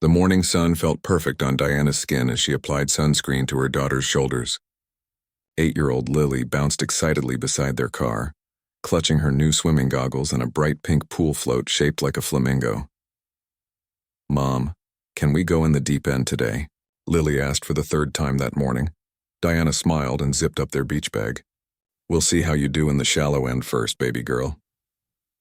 The morning sun felt perfect on Diana's skin as she applied sunscreen to her daughter's shoulders. 8-year-old Lily bounced excitedly beside their car, clutching her new swimming goggles and a bright pink pool float shaped like a flamingo. "Mom, can we go in the deep end today?" Lily asked for the third time that morning. Diana smiled and zipped up their beach bag. "We'll see how you do in the shallow end first, baby girl."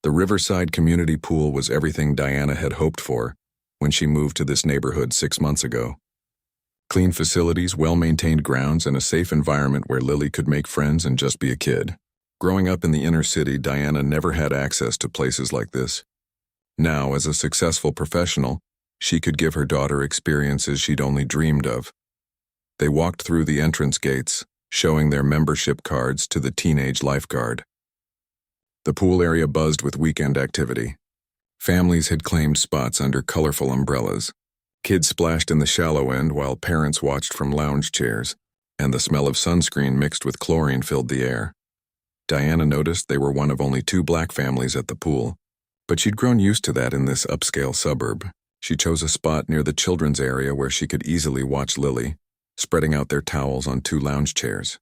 The Riverside Community Pool was everything Diana had hoped for when she moved to this neighborhood 6 months ago. Clean facilities, well-maintained grounds, and a safe environment where Lily could make friends and just be a kid. Growing up in the inner city, Diana never had access to places like this. Now, as a successful professional, she could give her daughter experiences she'd only dreamed of. They walked through the entrance gates, showing their membership cards to the teenage lifeguard. The pool area buzzed with weekend activity. Families had claimed spots under colorful umbrellas. Kids splashed in the shallow end while parents watched from lounge chairs, and the smell of sunscreen mixed with chlorine filled the air. Diana noticed they were one of only 2 black families at the pool, but she'd grown used to that in this upscale suburb. She chose a spot near the children's area where she could easily watch Lily, spreading out their towels on 2 lounge chairs.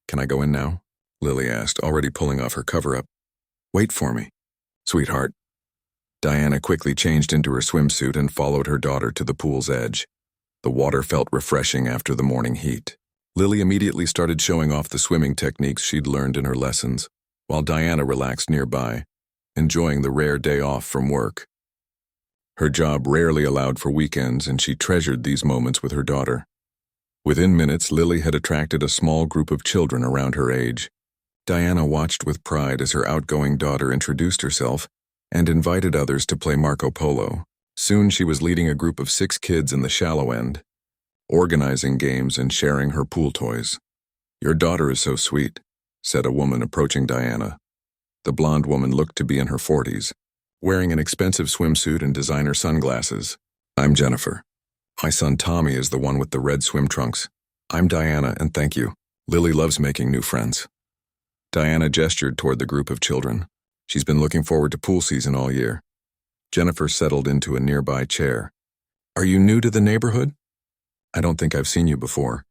"Can I go in now?" Lily asked, already pulling off her cover-up. "Wait for me, sweetheart." Diana quickly changed into her swimsuit and followed her daughter to the pool's edge. The water felt refreshing after the morning heat. Lily immediately started showing off the swimming techniques she'd learned in her lessons, while Diana relaxed nearby, enjoying the rare day off from work. Her job rarely allowed for weekends, and she treasured these moments with her daughter. Within minutes, Lily had attracted a small group of children around her age. Diana watched with pride as her outgoing daughter introduced herself and invited others to play Marco Polo. Soon she was leading a group of 6 kids in the shallow end, organizing games and sharing her pool toys. "Your daughter is so sweet," said a woman approaching Diana. The blonde woman looked to be in her 40s, wearing an expensive swimsuit and designer sunglasses. "I'm Jennifer. My son Tommy is the one with the red swim trunks. I'm Diana, and thank you. Lily loves making new friends." Diana gestured toward the group of children. She's been looking forward to pool season all year. Jennifer settled into a nearby chair. "Are you new to the neighborhood?" "I don't think I've seen you before."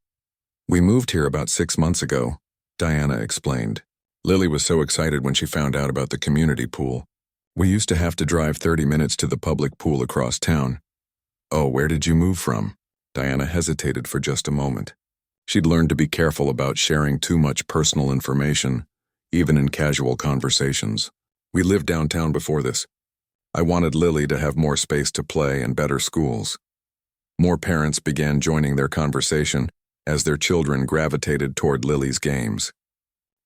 "We moved here about 6 months ago," Diana explained. Lily was so excited when she found out about the community pool. "We used to have to drive 30 minutes to the public pool across town." "Oh, where did you move from?" Diana hesitated for just a moment. She'd learned to be careful about sharing too much personal information, even in casual conversations. "We lived downtown before this. I wanted Lily to have more space to play and better schools." More parents began joining their conversation as their children gravitated toward Lily's games.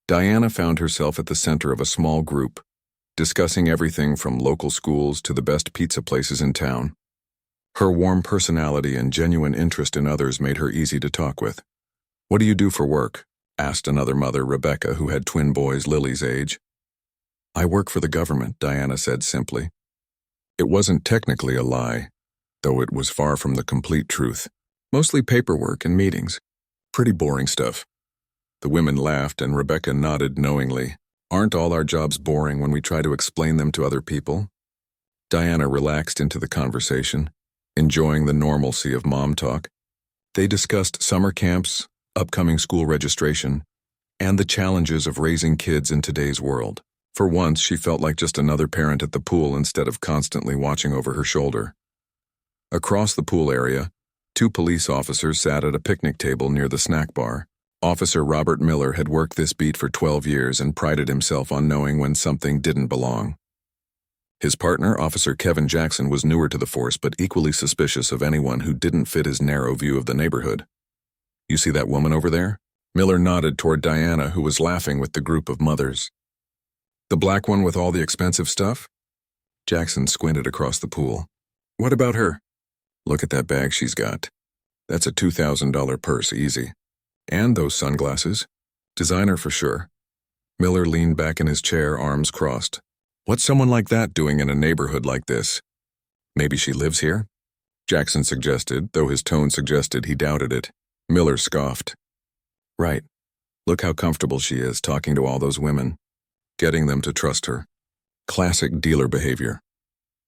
Diana found herself at the center of a small group, discussing everything from local schools to the best pizza places in town. Her warm personality and genuine interest in others made her easy to talk with. "What do you do for work?" asked another mother, Rebecca, who had twin boys Lily's age. "I work for the government," Diana said simply. It wasn't technically a lie, though it was far from the complete truth. Mostly paperwork and meetings. Pretty boring stuff. The women laughed and Rebecca nodded knowingly. "Aren't all our jobs boring when we try to explain them to other people?" Diana relaxed into the conversation, enjoying the normalcy of mom talk. They discussed summer camps, upcoming school registration, and the challenges of raising kids in today's world. For once, she felt like just another parent at the pool instead of constantly watching over her shoulder. Across the pool area, 2 police officers sat at a picnic table near the snack bar. Officer Robert Miller had worked this beat for 12 years and prided himself on knowing when something didn't belong. His partner, Officer Kevin Jackson, was newer to the force but equally suspicious of anyone who didn't fit his narrow view of the neighborhood. "You see that woman over there?" Miller nodded toward Diana, who was laughing with the group of mothers. "The black one with all the expensive stuff?" Jackson squinted across the pool. "What about her?" "Look at that bag she's got. That's a $2,000 purse, easy. And those sunglasses. Designer for sure." Miller leaned back in his chair, arms crossed. "What's someone like that doing in a neighborhood like this?" "Maybe she lives here?" Jackson suggested, though his tone suggested he doubted it. Miller scoffed. "Right. Look how comfortable she is talking to all those women, getting them to trust her. Classic dealer behavior."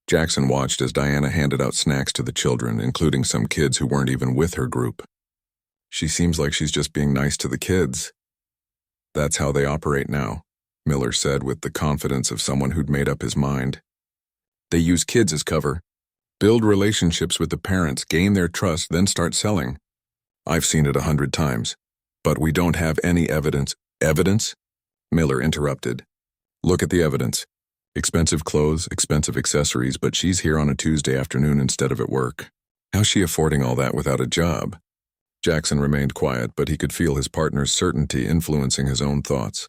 Jackson watched as Diana handed out snacks to the children, including some kids who weren't even with her group. She seems like she's just being nice to the kids. That's how they operate now, Miller said with the confidence of someone who'd made up his mind. They use kids as cover, build relationships with the parents, gain their trust, then start selling. I've seen it 100 times. But we don't have any evidence. Evidence? Miller interrupted. Look at the evidence. Expensive clothes, expensive accessories, but she's here on a Tuesday afternoon instead of at work. How's she affording all that without a job? Jackson remained quiet, but he could feel his partner's certainty influencing his own thoughts.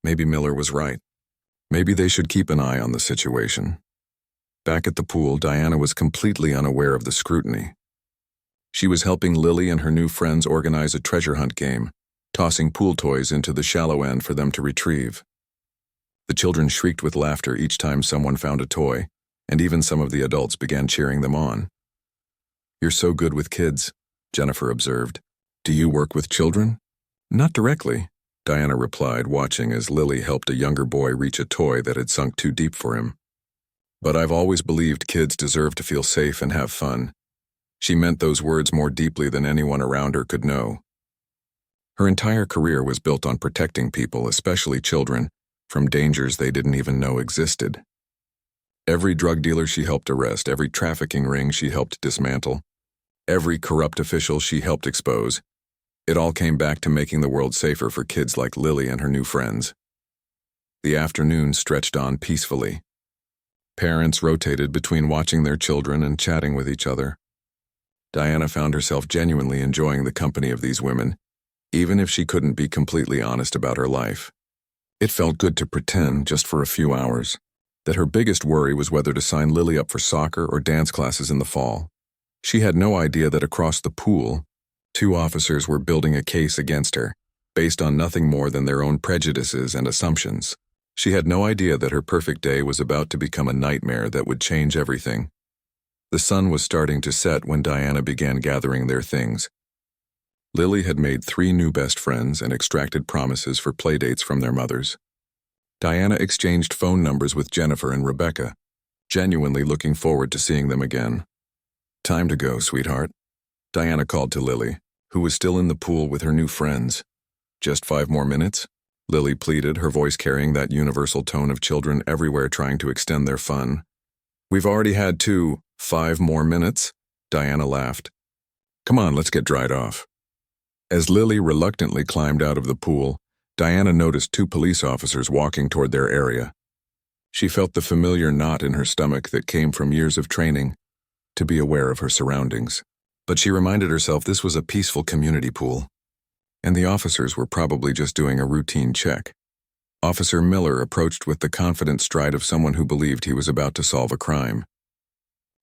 Maybe Miller was right. Maybe they should keep an eye on the situation. Back at the pool, Diana was completely unaware of the scrutiny. She was helping Lily and her new friends organize a treasure hunt game, tossing pool toys into the shallow end for them to retrieve. The children shrieked with laughter each time someone found a toy, and even some of the adults began cheering them on. "You're so good with kids," Jennifer observed. "Do you work with children?" "Not directly," Diana replied, watching as Lily helped a younger boy reach a toy that had sunk too deep for him. "But I've always believed kids deserve to feel safe and have fun." She meant those words more deeply than anyone around her could know. Her entire career was built on protecting people, especially children, from dangers they didn't even know existed. Every drug dealer she helped arrest, every trafficking ring she helped dismantle, every corrupt official she helped expose, it all came back to making the world safer for kids like Lily and her new friends. The afternoon stretched on peacefully. Parents rotated between watching their children and chatting with each other. Diana found herself genuinely enjoying the company of these women, even if she couldn't be completely honest about her life. It felt good to pretend, just for a few hours, that her biggest worry was whether to sign Lily up for soccer or dance classes in the fall. She had no idea that across the pool, 2 officers were building a case against her, based on nothing more than their own prejudices and assumptions. She had no idea that her perfect day was about to become a nightmare that would change everything. The sun was starting to set when Diana began gathering their things. Lily had made 3 new best friends and extracted promises for playdates from their mothers. Diana exchanged phone numbers with Jennifer and Rebecca, genuinely looking forward to seeing them again. "Time to go, sweetheart," Diana called to Lily, who was still in the pool with her new friends. "Just 5 more minutes?" Lily pleaded, her voice carrying that universal tone of children everywhere trying to extend their fun. "We've already had 5 more minutes," Diana laughed. "Come on, let's get dried off." As Lily reluctantly climbed out of the pool, Diana noticed 2 police officers walking toward their area. She felt the familiar knot in her stomach that came from years of training to be aware of her surroundings. But she reminded herself this was a peaceful community pool, and the officers were probably just doing a routine check. Officer Miller approached with the confident stride of someone who believed he was about to solve a crime.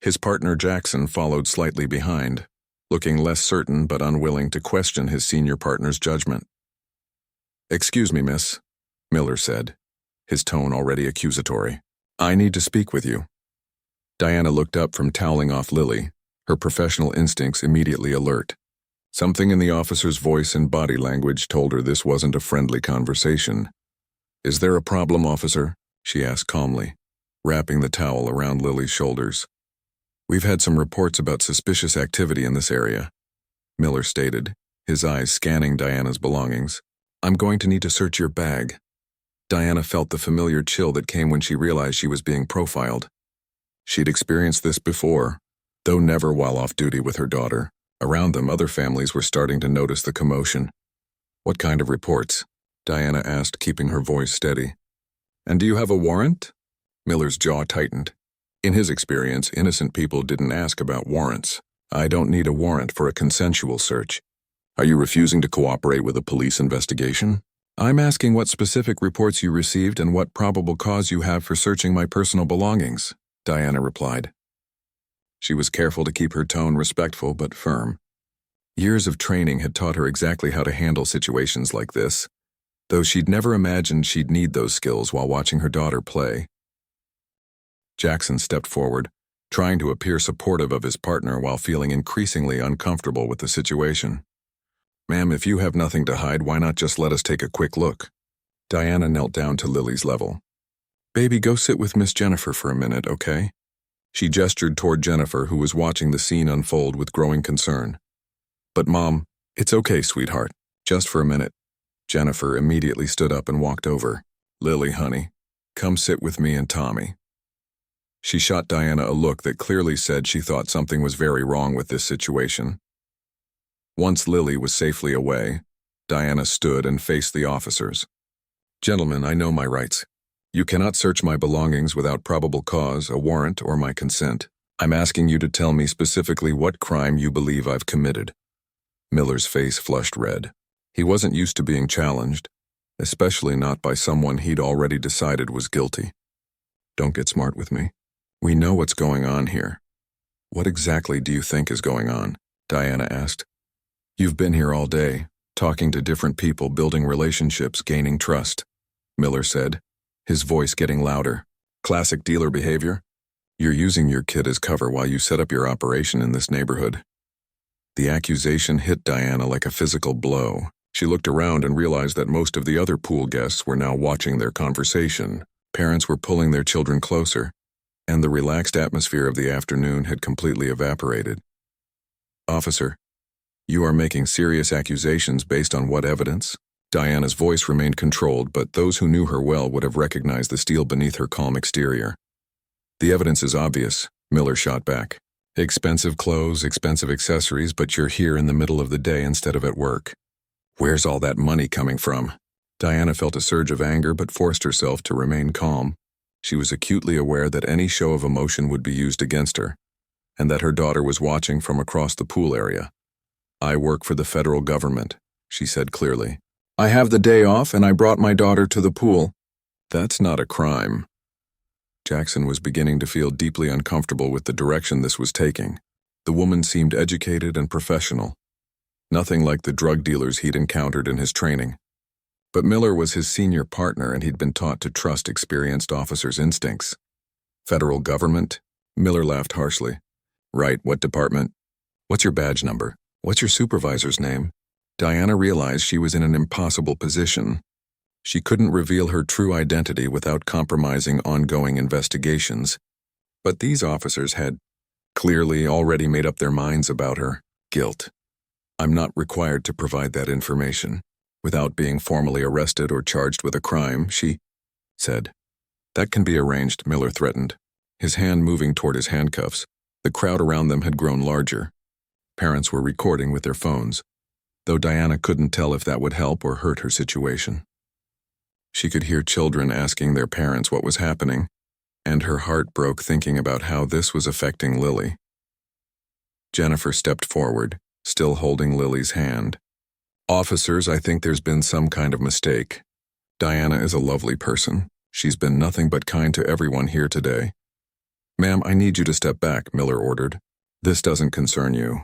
His partner Jackson followed slightly behind, looking less certain but unwilling to question his senior partner's judgment. "Excuse me, miss," Miller said, his tone already accusatory. "I need to speak with you." Diana looked up from toweling off Lily, her professional instincts immediately alert. Something in the officer's voice and body language told her this wasn't a friendly conversation. "Is there a problem, officer?" she asked calmly, wrapping the towel around Lily's shoulders. "We've had some reports about suspicious activity in this area," Miller stated, his eyes scanning Diana's belongings. "I'm going to need to search your bag." Diana felt the familiar chill that came when she realized she was being profiled. She'd experienced this before, though never while off duty with her daughter. Around them, other families were starting to notice the commotion. "What kind of reports?" Diana asked, keeping her voice steady. "And do you have a warrant?" Miller's jaw tightened. In his experience, innocent people didn't ask about warrants. "I don't need a warrant for a consensual search." "Are you refusing to cooperate with a police investigation?" "I'm asking what specific reports you received and what probable cause you have for searching my personal belongings," Diana replied. She was careful to keep her tone respectful but firm. Years of training had taught her exactly how to handle situations like this, though she'd never imagined she'd need those skills while watching her daughter play. Jackson stepped forward, trying to appear supportive of his partner while feeling increasingly uncomfortable with the situation. "Ma'am, if you have nothing to hide, why not just let us take a quick look?" Diana knelt down to Lily's level. "Baby, go sit with Miss Jennifer for a minute, okay?" She gestured toward Jennifer, who was watching the scene unfold with growing concern. "But Mom, it's okay, sweetheart. Just for a minute." Jennifer immediately stood up and walked over. "Lily, honey, come sit with me and Tommy." She shot Diana a look that clearly said she thought something was very wrong with this situation. Once Lily was safely away, Diana stood and faced the officers. "Gentlemen, I know my rights. You cannot search my belongings without probable cause, a warrant, or my consent. I'm asking you to tell me specifically what crime you believe I've committed." Miller's face flushed red. He wasn't used to being challenged, especially not by someone he'd already decided was guilty. "Don't get smart with me. We know what's going on here." "What exactly do you think is going on?" Diana asked. "You've been here all day, talking to different people, building relationships, gaining trust," Miller said, his voice getting louder. "Classic dealer behavior? You're using your kid as cover while you set up your operation in this neighborhood." The accusation hit Diana like a physical blow. She looked around and realized that most of the other pool guests were now watching their conversation. Parents were pulling their children closer, and the relaxed atmosphere of the afternoon had completely evaporated. "Officer, you are making serious accusations based on what evidence?" Diana's voice remained controlled, but those who knew her well would have recognized the steel beneath her calm exterior. "The evidence is obvious," Miller shot back. "Expensive clothes, expensive accessories, but you're here in the middle of the day instead of at work. Where's all that money coming from?" Diana felt a surge of anger but forced herself to remain calm. She was acutely aware that any show of emotion would be used against her, and that her daughter was watching from across the pool area. "I work for the federal government," she said clearly. "I have the day off and I brought my daughter to the pool." "That's not a crime." Jackson was beginning to feel deeply uncomfortable with the direction this was taking. The woman seemed educated and professional, nothing like the drug dealers he'd encountered in his training. But Miller was his senior partner and he'd been taught to trust experienced officers' instincts. "Federal government?" Miller laughed harshly. "Right, what department? What's your badge number? What's your supervisor's name?" Diana realized she was in an impossible position. She couldn't reveal her true identity without compromising ongoing investigations. But these officers had clearly already made up their minds about her guilt. "I'm not required to provide that information without being formally arrested or charged with a crime," she said. "That can be arranged," Miller threatened, his hand moving toward his handcuffs. The crowd around them had grown larger. Parents were recording with their phones, though Diana couldn't tell if that would help or hurt her situation. She could hear children asking their parents what was happening, and her heart broke thinking about how this was affecting Lily. Jennifer stepped forward, still holding Lily's hand. "Officers, I think there's been some kind of mistake. Diana is a lovely person. She's been nothing but kind to everyone here today." "Ma'am, I need you to step back," Miller ordered. "This doesn't concern you."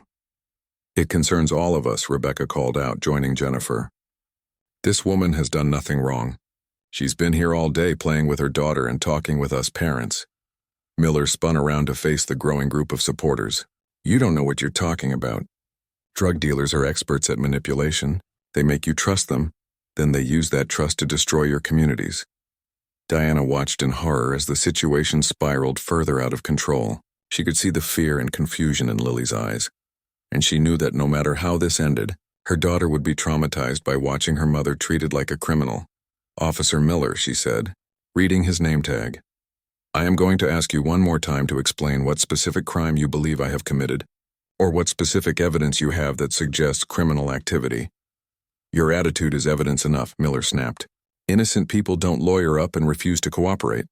"It concerns all of us," Rebecca called out, joining Jennifer. "This woman has done nothing wrong. She's been here all day playing with her daughter and talking with us parents." Miller spun around to face the growing group of supporters. "You don't know what you're talking about. Drug dealers are experts at manipulation. They make you trust them, then they use that trust to destroy your communities." Diana watched in horror as the situation spiraled further out of control. She could see the fear and confusion in Lily's eyes, and she knew that no matter how this ended, her daughter would be traumatized by watching her mother treated like a criminal. "Officer Miller," she said, reading his name tag. "I am going to ask you one more time to explain what specific crime you believe I have committed, or what specific evidence you have that suggests criminal activity." "Your attitude is evidence enough," Miller snapped. "Innocent people don't lawyer up and refuse to cooperate."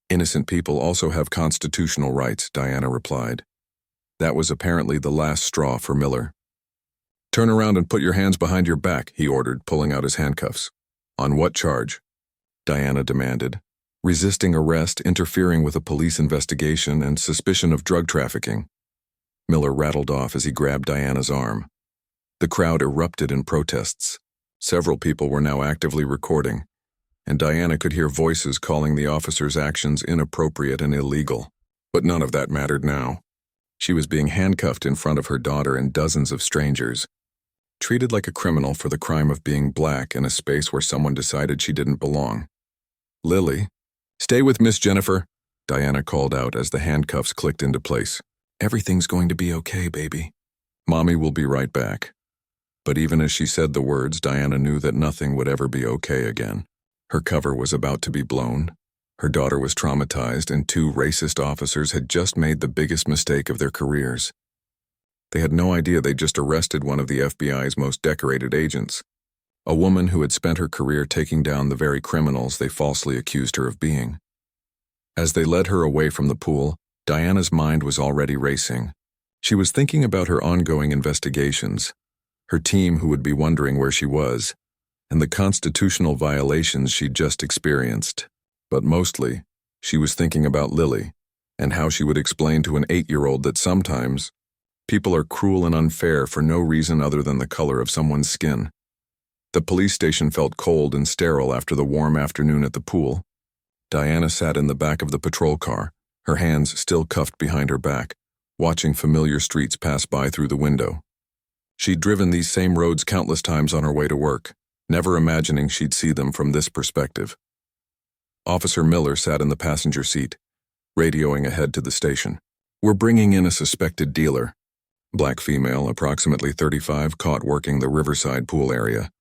"Innocent people also have constitutional rights," Diana replied. That was apparently the last straw for Miller. "Turn around and put your hands behind your back," he ordered, pulling out his handcuffs. "On what charge?" Diana demanded. "Resisting arrest, interfering with a police investigation, and suspicion of drug trafficking." Miller rattled off as he grabbed Diana's arm. The crowd erupted in protests. Several people were now actively recording, and Diana could hear voices calling the officers' actions inappropriate and illegal. But none of that mattered now. She was being handcuffed in front of her daughter and dozens of strangers, treated like a criminal for the crime of being black in a space where someone decided she didn't belong. "Lily, stay with Miss Jennifer," Diana called out as the handcuffs clicked into place. "Everything's going to be okay, baby. Mommy will be right back." But even as she said the words, Diana knew that nothing would ever be okay again. Her cover was about to be blown. Her daughter was traumatized, and two racist officers had just made the biggest mistake of their careers. They had no idea they'd just arrested one of the FBI's most decorated agents, a woman who had spent her career taking down the very criminals they falsely accused her of being. As they led her away from the pool, Diana's mind was already racing. She was thinking about her ongoing investigations, her team who would be wondering where she was, and the constitutional violations she'd just experienced. But mostly, she was thinking about Lily, and how she would explain to an 8-year-old that sometimes people are cruel and unfair for no reason other than the color of someone's skin. The police station felt cold and sterile after the warm afternoon at the pool. Diana sat in the back of the patrol car, her hands still cuffed behind her back, watching familiar streets pass by through the window. She'd driven these same roads countless times on her way to work, never imagining she'd see them from this perspective. Officer Miller sat in the passenger seat, radioing ahead to the station. "We're bringing in a suspected dealer." Black female, approximately 35, caught working the Riverside pool area.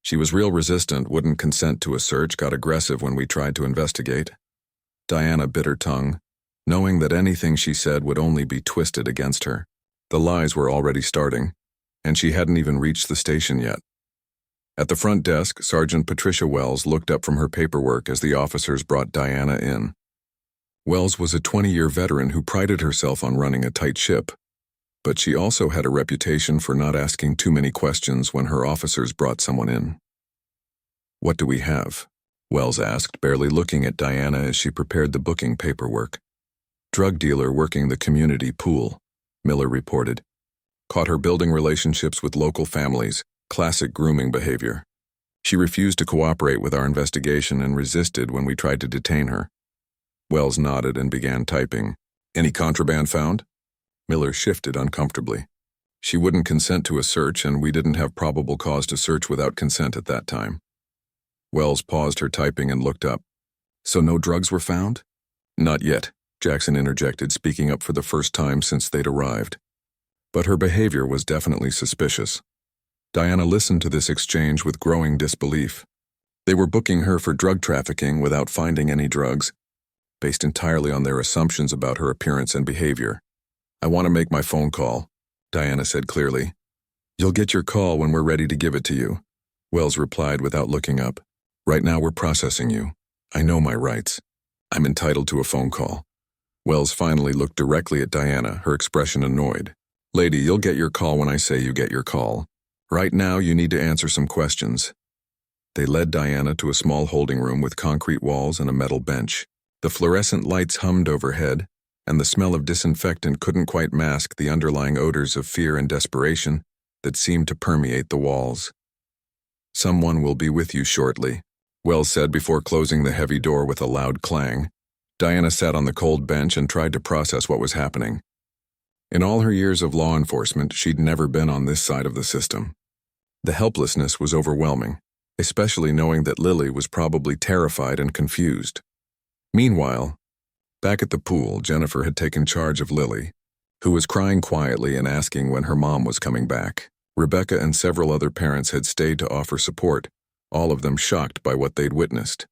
She was real resistant, wouldn't consent to a search, got aggressive when we tried to investigate. Diana bit her tongue, knowing that anything she said would only be twisted against her. The lies were already starting, and she hadn't even reached the station yet. At the front desk, Sergeant Patricia Wells looked up from her paperwork as the officers brought Diana in. Wells was a 20-year veteran who prided herself on running a tight ship, but she also had a reputation for not asking too many questions when her officers brought someone in. "What do we have?" Wells asked, barely looking at Diana as she prepared the booking paperwork. "Drug dealer working the community pool," Miller reported. "Caught her building relationships with local families. Classic grooming behavior. She refused to cooperate with our investigation and resisted when we tried to detain her." Wells nodded and began typing. "Any contraband found?" Miller shifted uncomfortably. "She wouldn't consent to a search, and we didn't have probable cause to search without consent at that time." Wells paused her typing and looked up. "So no drugs were found?" "Not yet," Jackson interjected, speaking up for the first time since they'd arrived. But her behavior was definitely suspicious. Diana listened to this exchange with growing disbelief. They were booking her for drug trafficking without finding any drugs, based entirely on their assumptions about her appearance and behavior. "I want to make my phone call," Diana said clearly. "You'll get your call when we're ready to give it to you," Wells replied without looking up. "Right now we're processing you. I know my rights. I'm entitled to a phone call." Wells finally looked directly at Diana, her expression annoyed. "Lady, you'll get your call when I say you get your call. Right now, you need to answer some questions." They led Diana to a small holding room with concrete walls and a metal bench. The fluorescent lights hummed overhead, and the smell of disinfectant couldn't quite mask the underlying odors of fear and desperation that seemed to permeate the walls. "Someone will be with you shortly," Wells said before closing the heavy door with a loud clang. Diana sat on the cold bench and tried to process what was happening. In all her years of law enforcement, she'd never been on this side of the system. The helplessness was overwhelming, especially knowing that Lily was probably terrified and confused. Meanwhile, back at the pool, Jennifer had taken charge of Lily, who was crying quietly and asking when her mom was coming back. Rebecca and several other parents had stayed to offer support, all of them shocked by what they'd witnessed.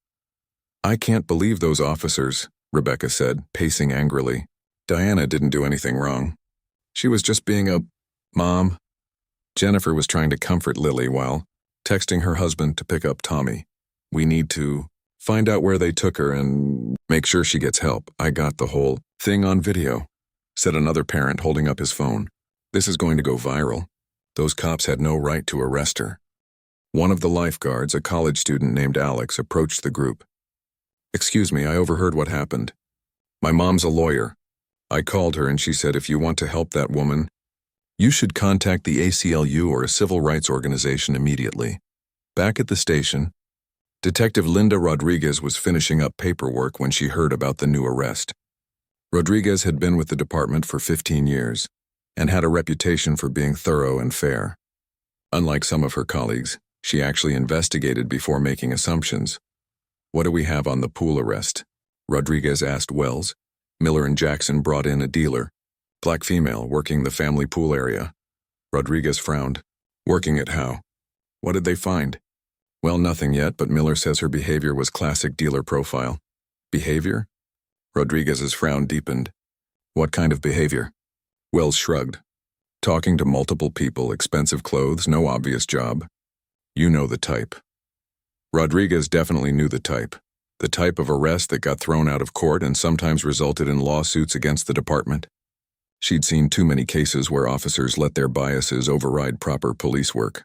"I can't believe those officers," Rebecca said, pacing angrily. "Diana didn't do anything wrong. She was just being a mom." Jennifer was trying to comfort Lily while texting her husband to pick up Tommy. "We need to find out where they took her and make sure she gets help. I got the whole thing on video," said another parent holding up his phone. "This is going to go viral. Those cops had no right to arrest her." One of the lifeguards, a college student named Alex, approached the group. "Excuse me, I overheard what happened. My mom's a lawyer. I called her and she said if you want to help that woman, you should contact the ACLU or a civil rights organization immediately." Back at the station, Detective Linda Rodriguez was finishing up paperwork when she heard about the new arrest. Rodriguez had been with the department for 15 years and had a reputation for being thorough and fair. Unlike some of her colleagues, she actually investigated before making assumptions. "What do we have on the pool arrest?" Rodriguez asked Wells. Miller and Jackson brought in a dealer. Black female, working the family pool area. Rodriguez frowned. Working it how? What did they find? Well, nothing yet, but Miller says her behavior was classic dealer profile. Behavior? Rodriguez's frown deepened. What kind of behavior? Wells shrugged. Talking to multiple people, expensive clothes, no obvious job. You know the type. Rodriguez definitely knew the type. The type of arrest that got thrown out of court and sometimes resulted in lawsuits against the department. She'd seen too many cases where officers let their biases override proper police work.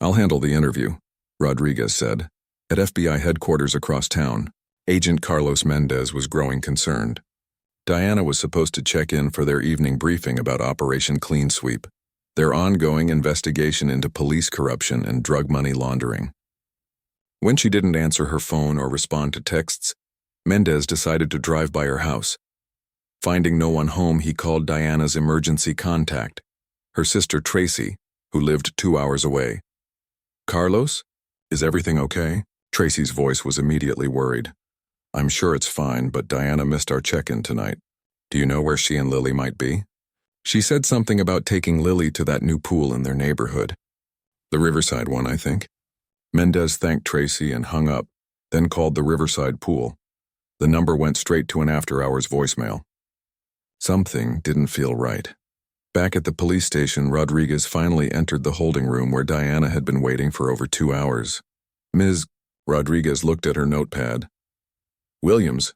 I'll handle the interview, Rodriguez said. At FBI headquarters across town, Agent Carlos Mendez was growing concerned. Diana was supposed to check in for their evening briefing about Operation Clean Sweep, their ongoing investigation into police corruption and drug money laundering. When she didn't answer her phone or respond to texts, Mendez decided to drive by her house. Finding no one home, he called Diana's emergency contact, her sister Tracy, who lived 2 hours away. Carlos? Is everything okay? Tracy's voice was immediately worried. I'm sure it's fine, but Diana missed our check-in tonight. Do you know where she and Lily might be? She said something about taking Lily to that new pool in their neighborhood. The Riverside one, I think. Mendez thanked Tracy and hung up, then called the Riverside pool. The number went straight to an after-hours voicemail. Something didn't feel right. Back at the police station, Rodriguez finally entered the holding room where Diana had been waiting for over 2 hours. Ms. Rodriguez looked at her notepad. Williams,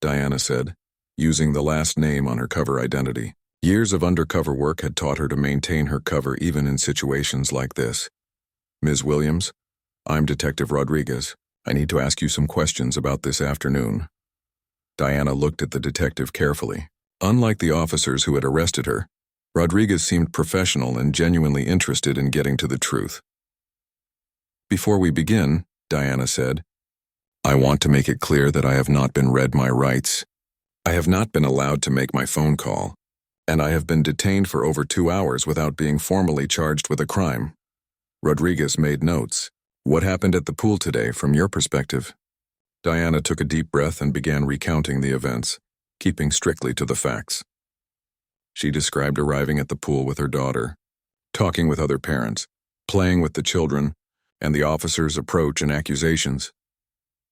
Diana said, using the last name on her cover identity. Years of undercover work had taught her to maintain her cover even in situations like this. Ms. Williams, I'm Detective Rodriguez. I need to ask you some questions about this afternoon. Diana looked at the detective carefully. Unlike the officers who had arrested her, Rodriguez seemed professional and genuinely interested in getting to the truth. Before we begin, Diana said, I want to make it clear that I have not been read my rights. I have not been allowed to make my phone call, and I have been detained for over 2 hours without being formally charged with a crime. Rodriguez made notes. What happened at the pool today from your perspective? Diana took a deep breath and began recounting the events, keeping strictly to the facts. She described arriving at the pool with her daughter, talking with other parents, playing with the children, and the officers' approach and accusations.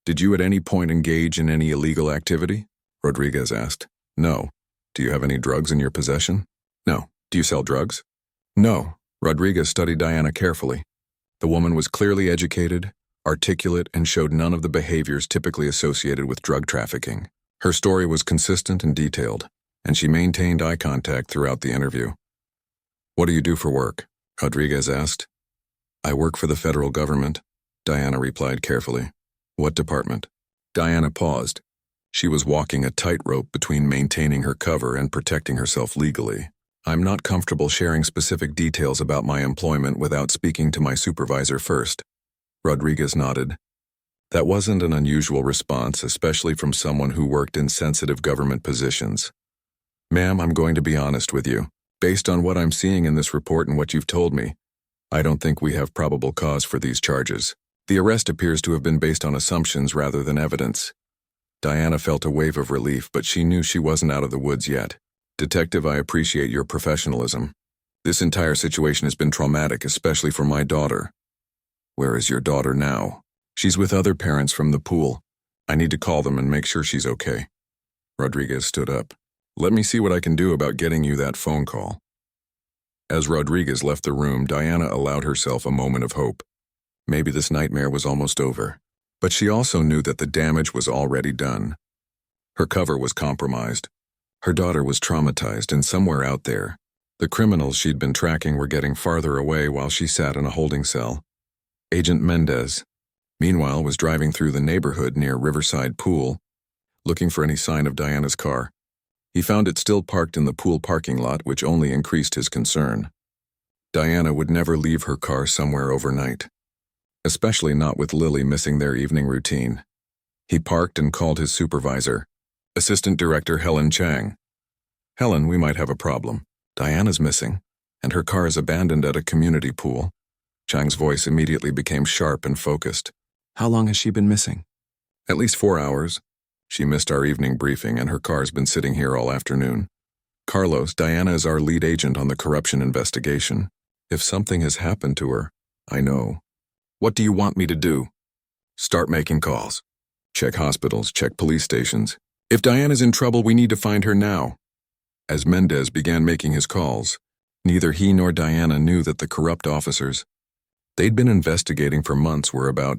Did you at any point engage in any illegal activity? Rodriguez asked. No. Do you have any drugs in your possession? No. Do you sell drugs? No. Rodriguez studied Diana carefully. The woman was clearly educated, articulate, and showed none of the behaviors typically associated with drug trafficking. Her story was consistent and detailed, and she maintained eye contact throughout the interview. What do you do for work? Rodriguez asked. I work for the federal government, Diana replied carefully. What department? Diana paused. She was walking a tightrope between maintaining her cover and protecting herself legally. I'm not comfortable sharing specific details about my employment without speaking to my supervisor first. Rodriguez nodded. That wasn't an unusual response, especially from someone who worked in sensitive government positions. Ma'am, I'm going to be honest with you. Based on what I'm seeing in this report and what you've told me, I don't think we have probable cause for these charges. The arrest appears to have been based on assumptions rather than evidence. Diana felt a wave of relief, but she knew she wasn't out of the woods yet. Detective, I appreciate your professionalism. This entire situation has been traumatic, especially for my daughter. Where is your daughter now? She's with other parents from the pool. I need to call them and make sure she's okay. Rodriguez stood up. Let me see what I can do about getting you that phone call. As Rodriguez left the room, Diana allowed herself a moment of hope. Maybe this nightmare was almost over. But she also knew that the damage was already done. Her cover was compromised. Her daughter was traumatized, and somewhere out there, the criminals she'd been tracking were getting farther away while she sat in a holding cell. Agent Mendez, meanwhile, was driving through the neighborhood near Riverside Pool, looking for any sign of Diana's car. He found it still parked in the pool parking lot, which only increased his concern. Diana would never leave her car somewhere overnight, especially not with Lily missing their evening routine. He parked and called his supervisor, Assistant Director Helen Chang. Helen, we might have a problem. Diana's missing, and her car is abandoned at a community pool. Chang's voice immediately became sharp and focused. How long has she been missing? At least 4 hours. She missed our evening briefing and her car's been sitting here all afternoon. Carlos, Diana is our lead agent on the corruption investigation. If something has happened to her, I know. What do you want me to do? Start making calls. Check hospitals, check police stations. If Diana's in trouble, we need to find her now. As Mendez began making his calls, neither he nor Diana knew that the corrupt officers they'd been investigating for months were about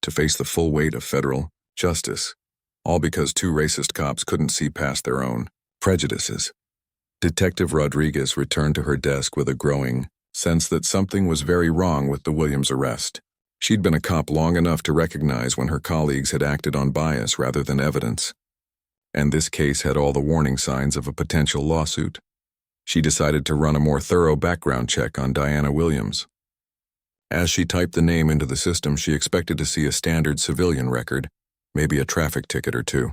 to face the full weight of federal justice, all because two racist cops couldn't see past their own prejudices. Detective Rodriguez returned to her desk with a growing sense that something was very wrong with the Williams arrest. She'd been a cop long enough to recognize when her colleagues had acted on bias rather than evidence. And this case had all the warning signs of a potential lawsuit. She decided to run a more thorough background check on Diana Williams. As she typed the name into the system, she expected to see a standard civilian record, maybe a traffic ticket or two.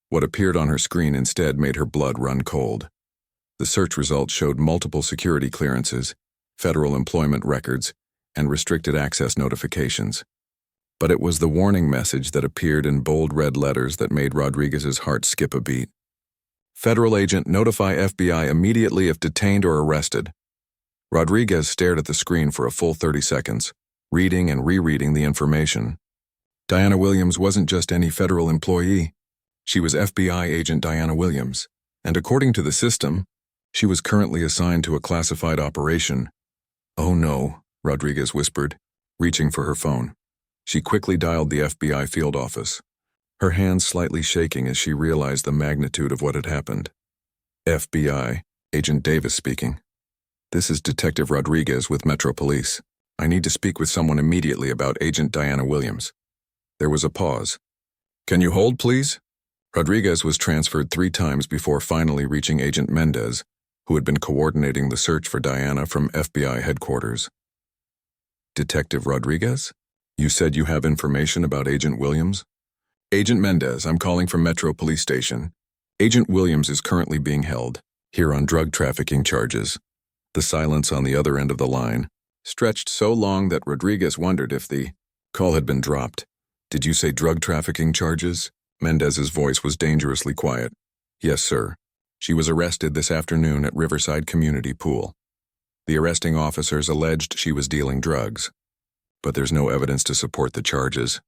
What appeared on her screen instead made her blood run cold. The search results showed multiple security clearances, federal employment records, and restricted access notifications. But it was the warning message that appeared in bold red letters that made Rodriguez's heart skip a beat. Federal agent, notify FBI immediately if detained or arrested. Rodriguez stared at the screen for a full 30 seconds, reading and rereading the information. Diana Williams wasn't just any federal employee. She was FBI agent Diana Williams, and according to the system, she was currently assigned to a classified operation. Oh no, Rodriguez whispered, reaching for her phone. She quickly dialed the FBI field office, her hands slightly shaking as she realized the magnitude of what had happened. FBI, Agent Davis speaking. This is Detective Rodriguez with Metro Police. I need to speak with someone immediately about Agent Diana Williams. There was a pause. Can you hold, please? Rodriguez was transferred 3 times before finally reaching Agent Mendez, who had been coordinating the search for Diana from FBI headquarters. Detective Rodriguez? You said you have information about Agent Williams? Agent Mendez, I'm calling from Metro Police Station. Agent Williams is currently being held here on drug trafficking charges. The silence on the other end of the line stretched so long that Rodriguez wondered if the call had been dropped. Did you say drug trafficking charges? Mendez's voice was dangerously quiet. Yes, sir. She was arrested this afternoon at Riverside Community Pool. The arresting officers alleged she was dealing drugs, but there's no evidence to support the charges.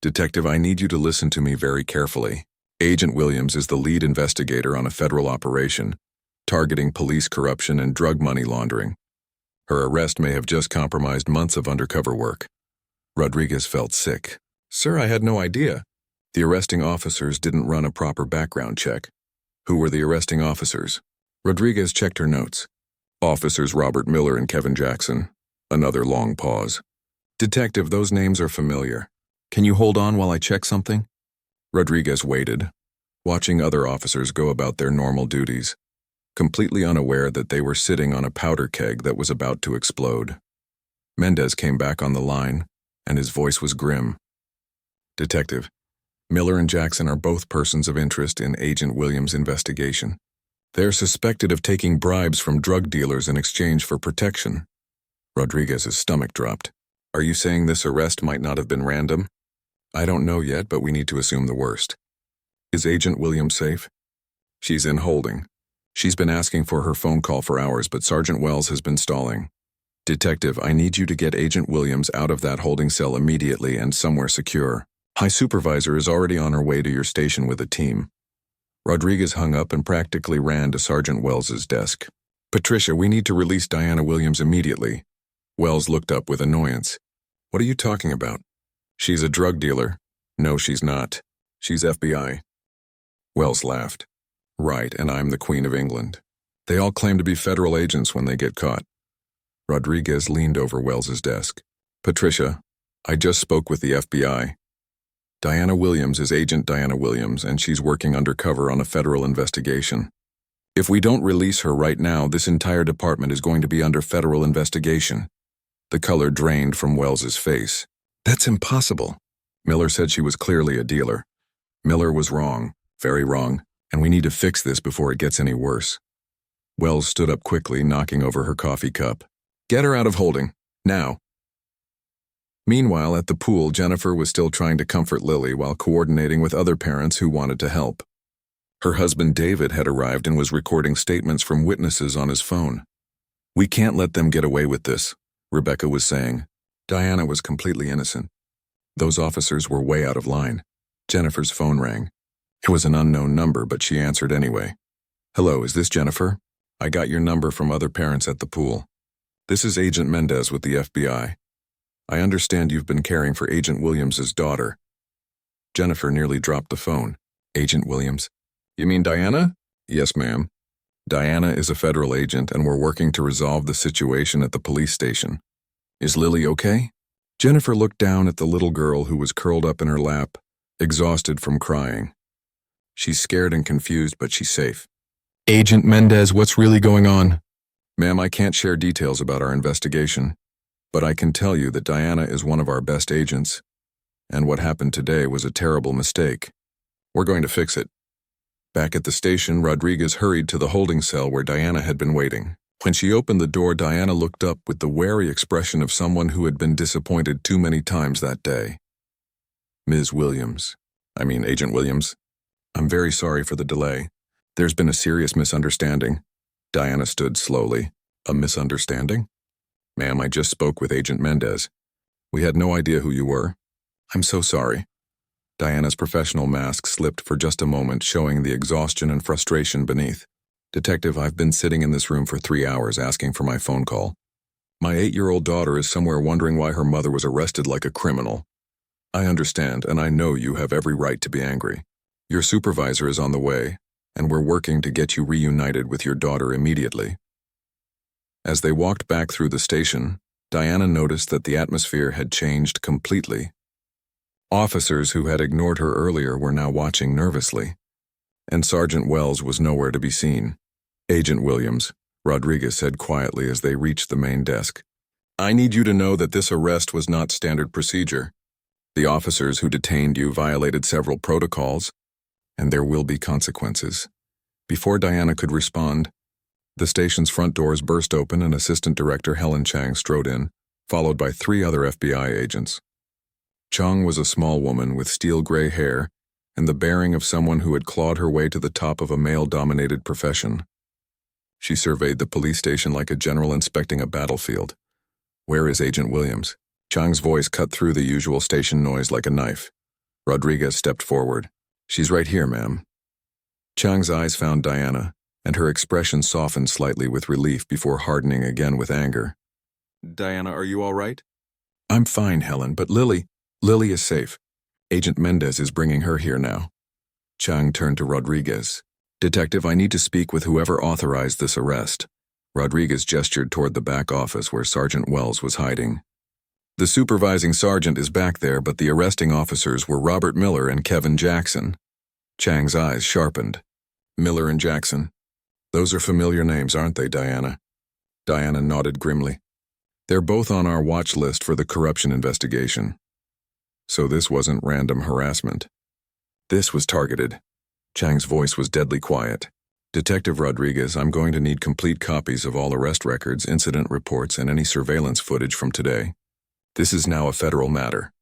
Detective, I need you to listen to me very carefully. Agent Williams is the lead investigator on a federal operation targeting police corruption and drug money laundering. Her arrest may have just compromised months of undercover work. Rodriguez felt sick. Sir, I had no idea. The arresting officers didn't run a proper background check. Who were the arresting officers? Rodriguez checked her notes. Officers Robert Miller and Kevin Jackson. Another long pause. Detective, those names are familiar. Can you hold on while I check something? Rodriguez waited, watching other officers go about their normal duties, completely unaware that they were sitting on a powder keg that was about to explode. Mendez came back on the line, and his voice was grim. Detective, Miller and Jackson are both persons of interest in Agent Williams' investigation. They're suspected of taking bribes from drug dealers in exchange for protection. Rodriguez's stomach dropped. Are you saying this arrest might not have been random? I don't know yet, but we need to assume the worst. Is Agent Williams safe? She's in holding. She's been asking for her phone call for hours, but Sergeant Wells has been stalling. Detective, I need you to get Agent Williams out of that holding cell immediately and somewhere secure. High Supervisor is already on her way to your station with a team. Rodriguez hung up and practically ran to Sergeant Wells's desk. Patricia, we need to release Diana Williams immediately. Wells looked up with annoyance. What are you talking about? She's a drug dealer. No, she's not. She's FBI. Wells laughed. Right, and I'm the Queen of England. They all claim to be federal agents when they get caught. Rodriguez leaned over Wells's desk. Patricia, I just spoke with the FBI. Diana Williams is Agent Diana Williams, and she's working undercover on a federal investigation. If we don't release her right now, this entire department is going to be under federal investigation. The color drained from Wells's face. That's impossible. Miller said she was clearly a dealer. Miller was wrong, very wrong, and we need to fix this before it gets any worse. Wells stood up quickly, knocking over her coffee cup. Get her out of holding, now. Meanwhile, at the pool, Jennifer was still trying to comfort Lily while coordinating with other parents who wanted to help. Her husband David had arrived and was recording statements from witnesses on his phone. "We can't let them get away with this," Rebecca was saying. Diana was completely innocent. Those officers were way out of line. Jennifer's phone rang. It was an unknown number, but she answered anyway. "Hello, is this Jennifer? I got your number from other parents at the pool. This is Agent Mendez with the FBI. I understand you've been caring for Agent Williams's daughter." Jennifer nearly dropped the phone. "Agent Williams? You mean Diana?" "Yes, ma'am. Diana is a federal agent and we're working to resolve the situation at the police station. Is Lily okay?" Jennifer looked down at the little girl who was curled up in her lap, exhausted from crying. "She's scared and confused, but she's safe." "Agent Mendez, what's really going on?" "Ma'am, I can't share details about our investigation, but I can tell you that Diana is one of our best agents, and what happened today was a terrible mistake. We're going to fix it." Back at the station, Rodriguez hurried to the holding cell where Diana had been waiting. When she opened the door, Diana looked up with the wary expression of someone who had been disappointed too many times that day. "Ms. Williams, Agent Williams, I'm very sorry for the delay. There's been a serious misunderstanding." Diana stood slowly. "A misunderstanding?" "Ma'am, I just spoke with Agent Mendez. We had no idea who you were. I'm so sorry." Diana's professional mask slipped for just a moment, showing the exhaustion and frustration beneath. "Detective, I've been sitting in this room for 3 hours asking for my phone call. My 8-year-old daughter is somewhere wondering why her mother was arrested like a criminal. I understand, and I know you have every right to be angry. Your supervisor is on the way, and we're working to get you reunited with your daughter immediately." As they walked back through the station, Diana noticed that the atmosphere had changed completely. Officers who had ignored her earlier were now watching nervously, and Sergeant Wells was nowhere to be seen. "Agent Williams," Rodriguez said quietly as they reached the main desk, "I need you to know that this arrest was not standard procedure. The officers who detained you violated several protocols, and there will be consequences." Before Diana could respond, the station's front doors burst open and Assistant Director Helen Chang strode in, followed by 3 other FBI agents. Chang was a small woman with steel-gray hair and the bearing of someone who had clawed her way to the top of a male-dominated profession. She surveyed the police station like a general inspecting a battlefield. "Where is Agent Williams?" Chang's voice cut through the usual station noise like a knife. Rodriguez stepped forward. "She's right here, ma'am." Chang's eyes found Diana, and her expression softened slightly with relief before hardening again with anger. "Diana, are you all right?" "I'm fine, Helen, but Lily is safe. Agent Mendez is bringing her here now." Chang turned to Rodriguez. "Detective, I need to speak with whoever authorized this arrest." Rodriguez gestured toward the back office where Sergeant Wells was hiding. "The supervising sergeant is back there, but the arresting officers were Robert Miller and Kevin Jackson." Chang's eyes sharpened. "Miller and Jackson. Those are familiar names, aren't they, Diana?" Diana nodded grimly. "They're both on our watch list for the corruption investigation." So this wasn't random harassment. This was targeted. Chang's voice was deadly quiet. "Detective Rodriguez, I'm going to need complete copies of all arrest records, incident reports, and any surveillance footage from today. This is now a federal matter."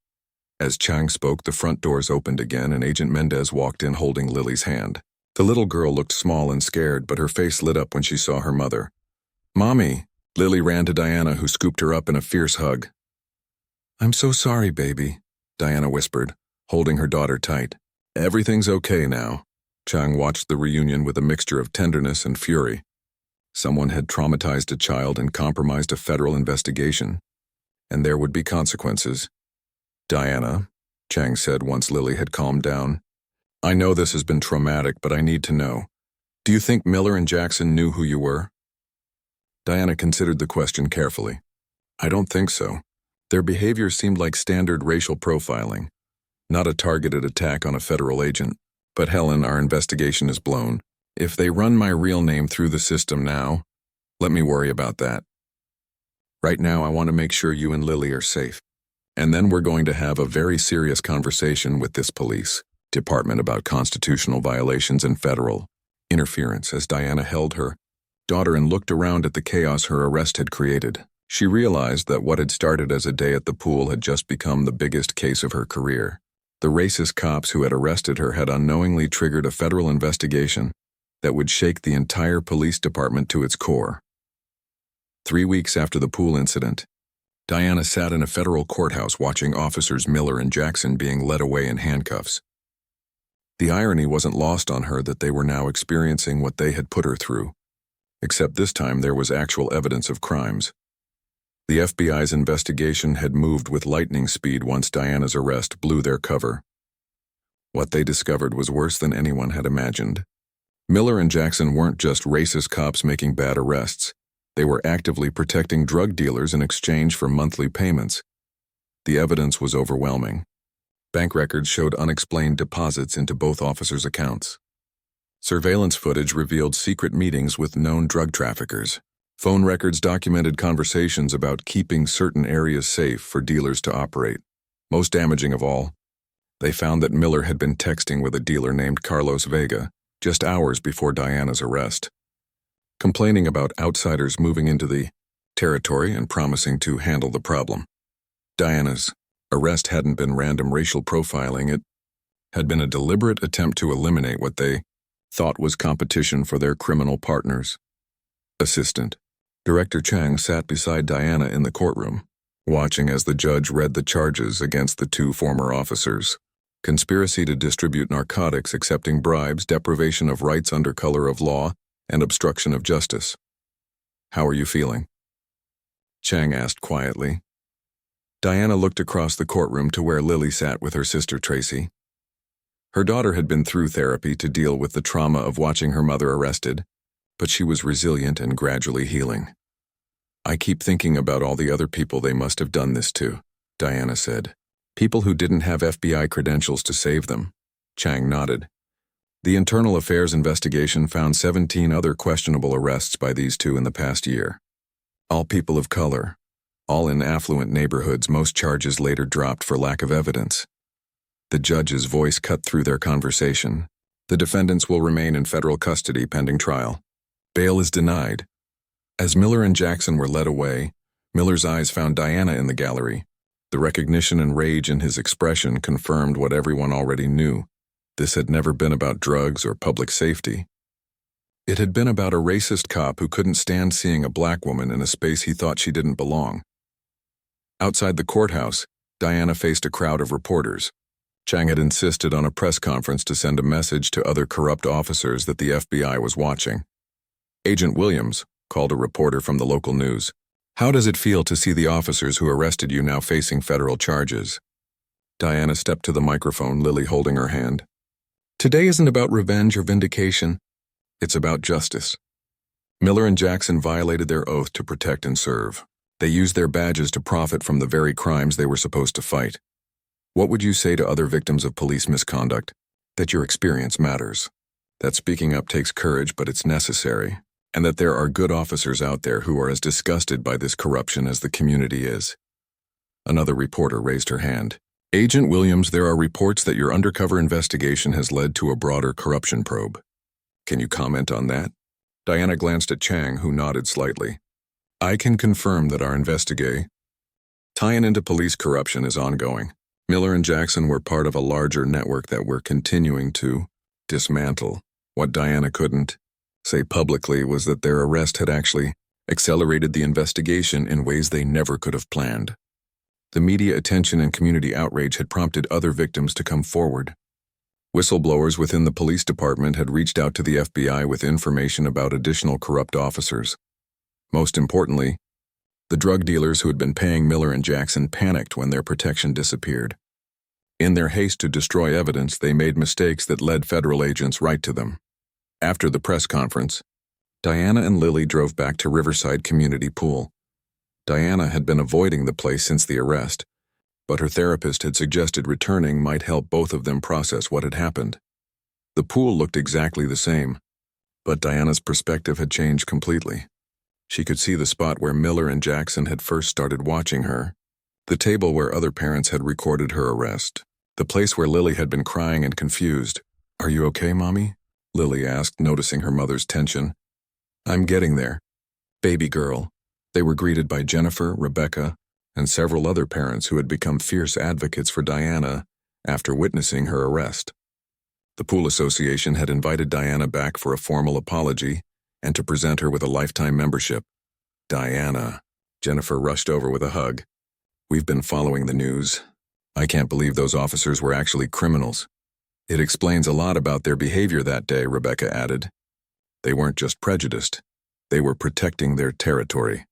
As Chang spoke, the front doors opened again and Agent Mendez walked in holding Lily's hand. The little girl looked small and scared, but her face lit up when she saw her mother. "Mommy!" Lily ran to Diana, who scooped her up in a fierce hug. "I'm so sorry, baby," Diana whispered, holding her daughter tight. "Everything's okay now." Chang watched the reunion with a mixture of tenderness and fury. Someone had traumatized a child and compromised a federal investigation, and there would be consequences. "Diana," Chang said once Lily had calmed down, "I know this has been traumatic, but I need to know. Do you think Miller and Jackson knew who you were?" Diana considered the question carefully. "I don't think so. Their behavior seemed like standard racial profiling, not a targeted attack on a federal agent. But Helen, our investigation is blown. If they run my real name through the system now, let me worry about that. Right now, I want to make sure you and Lily are safe. And then we're going to have a very serious conversation with this police department about constitutional violations and federal interference." As Diana held her daughter and looked around at the chaos her arrest had created, She realized that what had started as a day at the pool had just become the biggest case of her career. The racist cops who had arrested her had unknowingly triggered a federal investigation that would shake the entire police department to its core. 3 weeks after the pool incident, Diana sat in a federal courthouse watching officers Miller and Jackson being led away in handcuffs. The irony wasn't lost on her that they were now experiencing what they had put her through, except this time there was actual evidence of crimes. The FBI's investigation had moved with lightning speed once Diana's arrest blew their cover. What they discovered was worse than anyone had imagined. Miller and Jackson weren't just racist cops making bad arrests. They were actively protecting drug dealers in exchange for monthly payments. The evidence was overwhelming. Bank records showed unexplained deposits into both officers' accounts. Surveillance footage revealed secret meetings with known drug traffickers. Phone records documented conversations about keeping certain areas safe for dealers to operate. Most damaging of all, they found that Miller had been texting with a dealer named Carlos Vega just hours before Diana's arrest, complaining about outsiders moving into the territory and promising to handle the problem. Diana's arrest hadn't been random racial profiling. It had been a deliberate attempt to eliminate what they thought was competition for their criminal partners. Assistant Director Chang sat beside Diana in the courtroom, watching as the judge read the charges against the two former officers: conspiracy to distribute narcotics, accepting bribes, deprivation of rights under color of law, and obstruction of justice. "How are you feeling?" Chang asked quietly. Diana looked across the courtroom to where Lily sat with her sister Tracy. Her daughter had been through therapy to deal with the trauma of watching her mother arrested, but she was resilient and gradually healing. "I keep thinking about all the other people they must have done this to," Diana said. "People who didn't have FBI credentials to save them." Chang nodded. The Internal Affairs investigation found 17 other questionable arrests by these two in the past year. All people of color, all in affluent neighborhoods. Most charges later dropped for lack of evidence. The judge's voice cut through their conversation. "The defendants will remain in federal custody pending trial. Bail is denied." As Miller and Jackson were led away, Miller's eyes found Diana in the gallery. The recognition and rage in his expression confirmed what everyone already knew. This had never been about drugs or public safety. It had been about a racist cop who couldn't stand seeing a black woman in a space he thought she didn't belong. Outside the courthouse, Diana faced a crowd of reporters. Chang had insisted on a press conference to send a message to other corrupt officers that the FBI was watching. "Agent Williams," called a reporter from the local news, "how does it feel to see the officers who arrested you now facing federal charges?" Diana stepped to the microphone, Lily holding her hand. "Today isn't about revenge or vindication. It's about justice. Miller and Jackson violated their oath to protect and serve. They used their badges to profit from the very crimes they were supposed to fight. What would you say to other victims of police misconduct? That your experience matters. That speaking up takes courage, but it's necessary. And that there are good officers out there who are as disgusted by this corruption as the community is." Another reporter raised her hand. "Agent Williams, there are reports that your undercover investigation has led to a broader corruption probe. Can you comment on that?" Diana glanced at Chang, who nodded slightly. "I can confirm that our investigation tying into police corruption is ongoing. Miller and Jackson were part of a larger network that we're continuing to dismantle." What Diana couldn't say publicly was that their arrest had actually accelerated the investigation in ways they never could have planned. The media attention and community outrage had prompted other victims to come forward. Whistleblowers within the police department had reached out to the FBI with information about additional corrupt officers. Most importantly, the drug dealers who had been paying Miller and Jackson panicked when their protection disappeared. In their haste to destroy evidence, they made mistakes that led federal agents right to them. After the press conference, Diana and Lily drove back to Riverside Community Pool. Diana had been avoiding the place since the arrest, but her therapist had suggested returning might help both of them process what had happened. The pool looked exactly the same, but Diana's perspective had changed completely. She could see the spot where Miller and Jackson had first started watching her, the table where other parents had recorded her arrest, the place where Lily had been crying and confused. "Are you okay, Mommy?" Lily asked, noticing her mother's tension. "I'm getting there, baby girl," They were greeted by Jennifer, Rebecca, and several other parents who had become fierce advocates for Diana after witnessing her arrest. The pool association had invited Diana back for a formal apology and to present her with a lifetime membership. Diana, Jennifer rushed over with a hug. We've been following the news. I can't believe those officers were actually criminals. It explains a lot about their behavior that day, Rebecca added. They weren't just prejudiced. They were protecting their territory.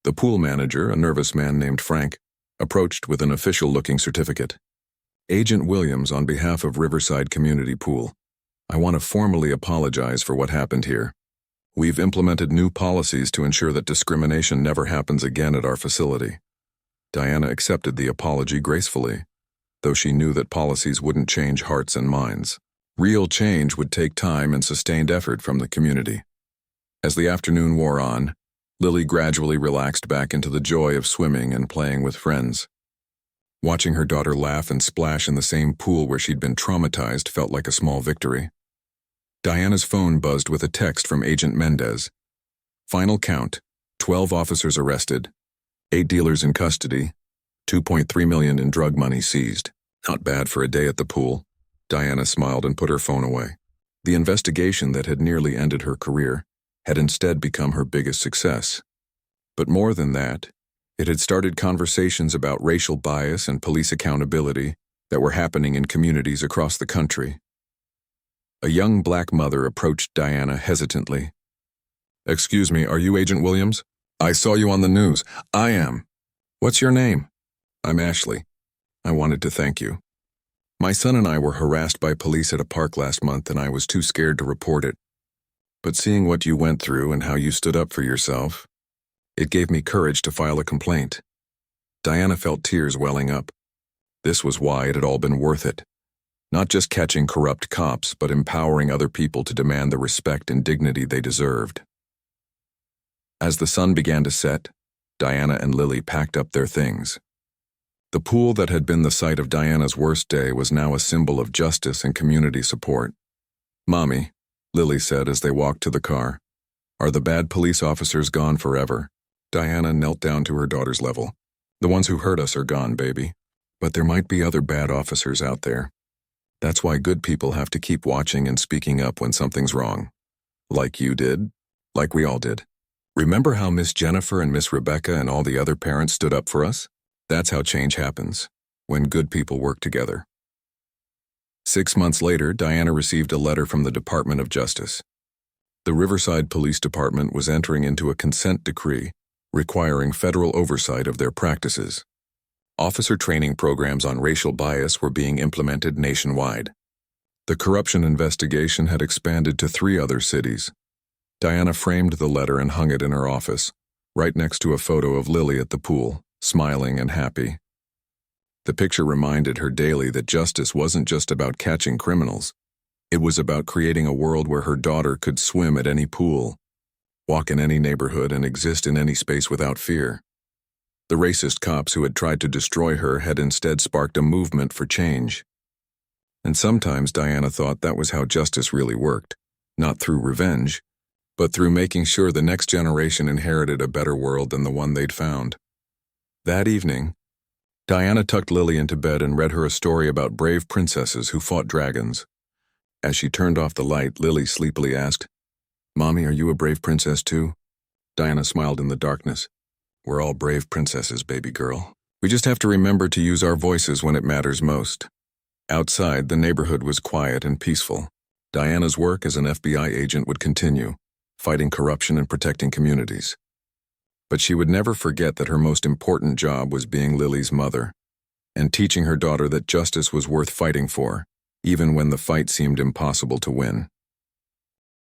The pool manager, a nervous man named Frank, approached with an official-looking certificate. Agent Williams, on behalf of Riverside Community Pool, I want to formally apologize for what happened here. We've implemented new policies to ensure that discrimination never happens again at our facility. Diana accepted the apology gracefully, though she knew that policies wouldn't change hearts and minds. Real change would take time and sustained effort from the community. As the afternoon wore on, Lily gradually relaxed back into the joy of swimming and playing with friends. Watching her daughter laugh and splash in the same pool where she'd been traumatized felt like a small victory. Diana's phone buzzed with a text from Agent Mendez. Final count, 12 officers arrested, 8 dealers in custody, $2.3 million in drug money seized. Not bad for a day at the pool. Diana smiled and put her phone away. The investigation that had nearly ended her career had instead become her biggest success. But more than that, it had started conversations about racial bias and police accountability that were happening in communities across the country. A young black mother approached Diana hesitantly. "Excuse me, are you Agent Williams? I saw you on the news." "I am." "What's your name?" "I'm Ashley. I wanted to thank you. My son and I were harassed by police at a park last month and I was too scared to report it. But seeing what you went through and how you stood up for yourself, it gave me courage to file a complaint." Diana felt tears welling up. This was why it had all been worth it. Not just catching corrupt cops, but empowering other people to demand the respect and dignity they deserved. As the sun began to set, Diana and Lily packed up their things. The pool that had been the site of Diana's worst day was now a symbol of justice and community support. "Mommy," Lily said as they walked to the car, "are the bad police officers gone forever?" Diana knelt down to her daughter's level. "The ones who hurt us are gone, baby. But there might be other bad officers out there. That's why good people have to keep watching and speaking up when something's wrong. Like you did, like we all did. Remember how Miss Jennifer and Miss Rebecca and all the other parents stood up for us? That's how change happens, when good people work together." 6 months later, Diana received a letter from the Department of Justice. The Riverside Police Department was entering into a consent decree requiring federal oversight of their practices. Officer training programs on racial bias were being implemented nationwide. The corruption investigation had expanded to 3 other cities. Diana framed the letter and hung it in her office, right next to a photo of Lily at the pool, smiling and happy. The picture reminded her daily that justice wasn't just about catching criminals. It was about creating a world where her daughter could swim at any pool, walk in any neighborhood, and exist in any space without fear. The racist cops who had tried to destroy her had instead sparked a movement for change. And sometimes Diana thought that was how justice really worked, not through revenge, but through making sure the next generation inherited a better world than the one they'd found. That evening, Diana tucked Lily into bed and read her a story about brave princesses who fought dragons. As she turned off the light, Lily sleepily asked, "Mommy, are you a brave princess too?" Diana smiled in the darkness. "We're all brave princesses, baby girl. We just have to remember to use our voices when it matters most." Outside, the neighborhood was quiet and peaceful. Diana's work as an FBI agent would continue, fighting corruption and protecting communities. But she would never forget that her most important job was being Lily's mother, and teaching her daughter that justice was worth fighting for, even when the fight seemed impossible to win.